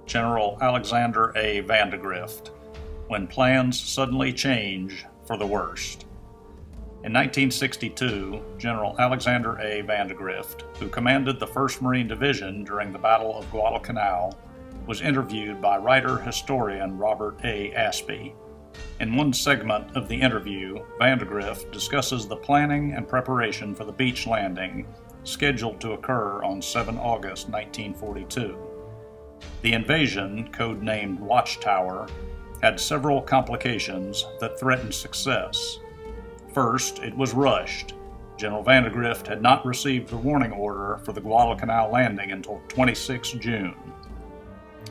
General Alexander A. Vandegrift, when plans suddenly change for the worst. In 1962, General Alexander A. Vandegrift, who commanded the 1st Marine Division during the Battle of Guadalcanal, was interviewed by writer-historian Robert A. Aspey. In one segment of the interview, Vandegrift discusses the planning and preparation for the beach landing, scheduled to occur on 7 August 1942. The invasion, codenamed Watchtower, had several complications that threatened success. First, it was rushed. General Vandegrift had not received the warning order for the Guadalcanal landing until 26 June.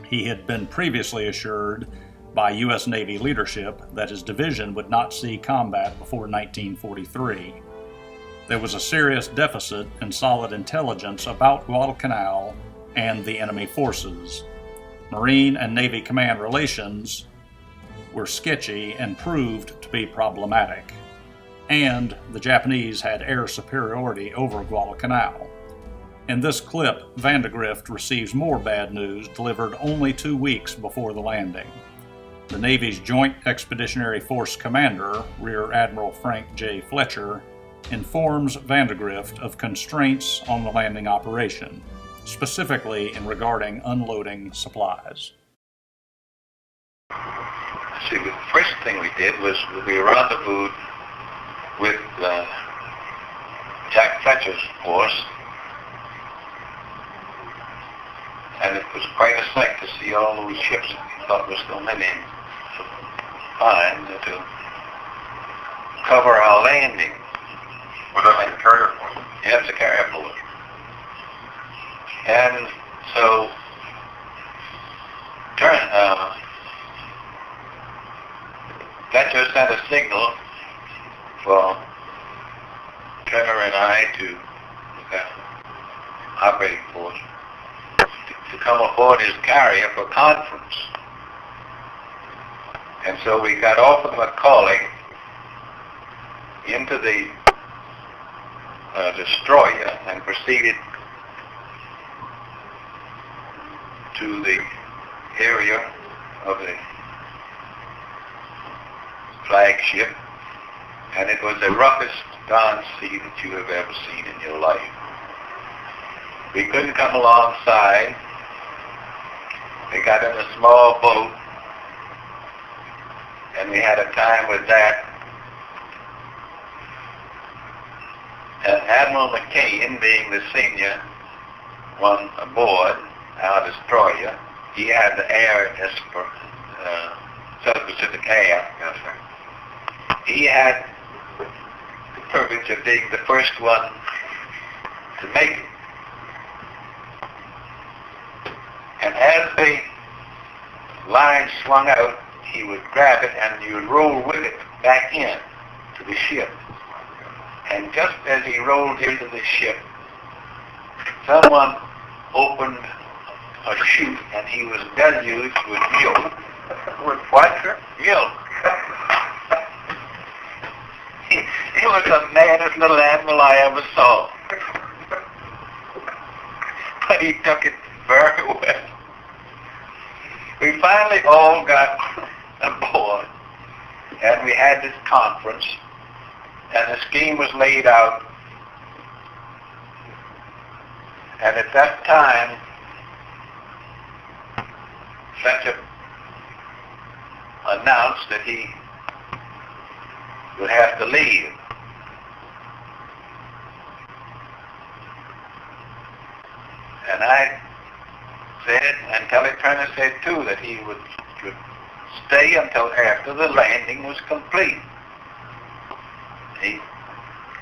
He had been previously assured by U.S. Navy leadership that his division would not see combat before 1943. There was a serious deficit in solid intelligence about Guadalcanal and the enemy forces. Marine and Navy command relations were sketchy and proved to be problematic. And the Japanese had air superiority over Guadalcanal. In this clip, Vandegrift receives more bad news delivered only 2 weeks before the landing. The Navy's Joint Expeditionary Force commander, Rear Admiral Frank J. Fletcher, informs Vandegrift of constraints on the landing operation, specifically in regarding unloading supplies. See, the first thing we did was we rendezvoused with Jack Fletcher's force, and it was quite a sight to see all those ships that we thought were so many fine to cover our landing. Was that like a carrier force? Yeah, it was a carrier force. And so, Fletcher sent a signal for Trevor and I to operating force to come aboard his carrier for conference. And so we got off of Macaulay into the destroyer and proceeded to the area of the flagship, and it was the roughest darn sea that you have ever seen in your life. We couldn't come alongside. We got in a small boat, and we had a time with that. And Admiral McCain, being the senior one aboard our destroyer, he had the South Pacific Air. Yes, sir. He had the privilege of being the first one to make it. And as the line swung out, he would grab it and you would roll with it back in to the ship. And just as he rolled into the ship, someone opened a chute and he was deluged with milk. With what, sir? Milk. He was the maddest little admiral I ever saw. But he took it very well. We finally all got aboard, and we had this conference, and the scheme was laid out. And at that time, Fletcher announced that he would have to leave. And I said, and Kelly Turner said too, that he would stay until after the landing was complete.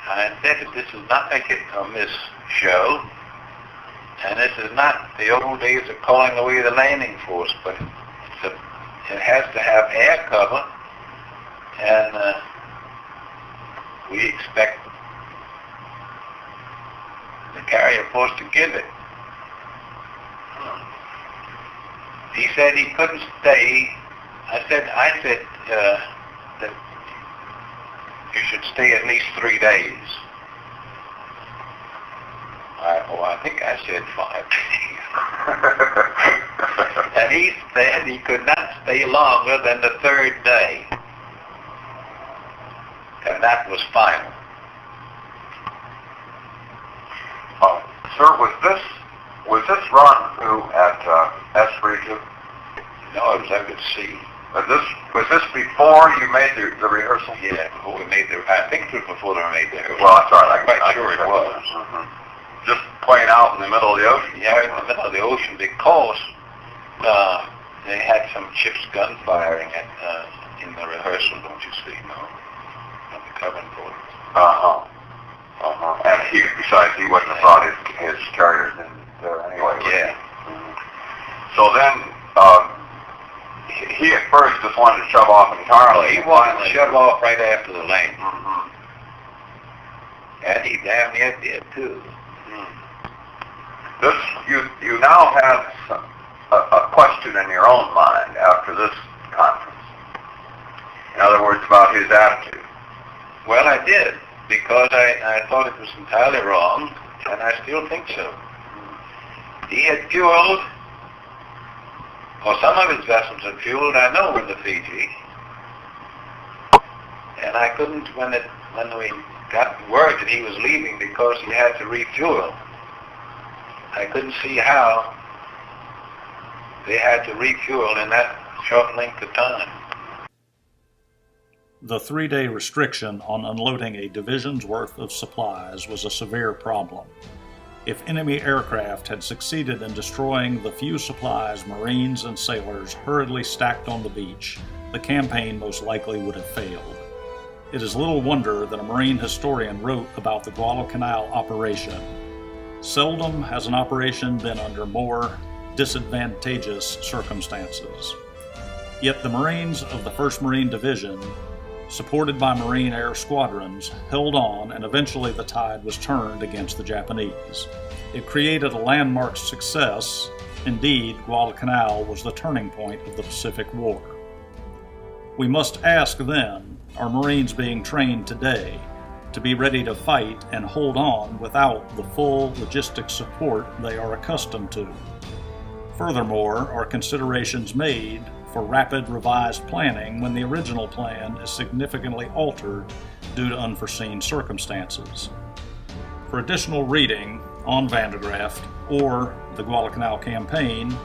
I said that this is not make it a miss show, and this is not the old days of calling away the landing force, but it has to have air cover, and we expect the carrier force to give it. He said he couldn't stay. I said that you should stay at least 3 days. I think I said 5 days. And he said he could not stay longer than the third day. And that was final. Sir, was this run through at S32? No, it was up at sea. Was this before you made the rehearsal? Yeah, before we made the, I think it was before they made the rehearsal. Well, that's right. I'm quite sure it was. Mm-hmm. Just playing out in the middle of the ocean? Yeah, in the middle of the ocean, because they had some ship's gun firing in the rehearsal, don't you see, no? On the covering board. And besides, he wouldn't have brought his carriers in there anyway. Yeah. So then, he at first just wanted to shove off entirely. Well, he wanted to shove off right after the lane. Mm-hmm. And he damn near did, too. You now have a question in your own mind after this conference. In other words, about his attitude. Well, I did, because I thought it was entirely wrong, and I still think so. He had fueled, or some of his vessels had fueled, I know, in the Fiji. And I couldn't, when we got word that he was leaving because he had to refuel, I couldn't see how they had to refuel in that short length of time. The 3-day restriction on unloading a division's worth of supplies was a severe problem. If enemy aircraft had succeeded in destroying the few supplies Marines and sailors hurriedly stacked on the beach, the campaign most likely would have failed. It is little wonder that a Marine historian wrote about the Guadalcanal operation. Seldom has an operation been under more disadvantageous circumstances. Yet the Marines of the 1st Marine Division, supported by Marine air squadrons, held on, and eventually the tide was turned against the Japanese. It created a landmark success. Indeed, Guadalcanal was the turning point of the Pacific War. We must ask then, are Marines being trained today to be ready to fight and hold on without the full logistic support they are accustomed to? Furthermore, are considerations made for rapid revised planning when the original plan is significantly altered due to unforeseen circumstances? For additional reading on Vandegrift or the Guadalcanal campaign,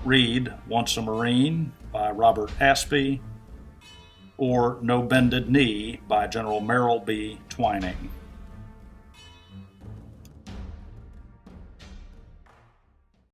read Once a Marine by Robert Aspey or No Bended Knee by General Merrill B. Twining.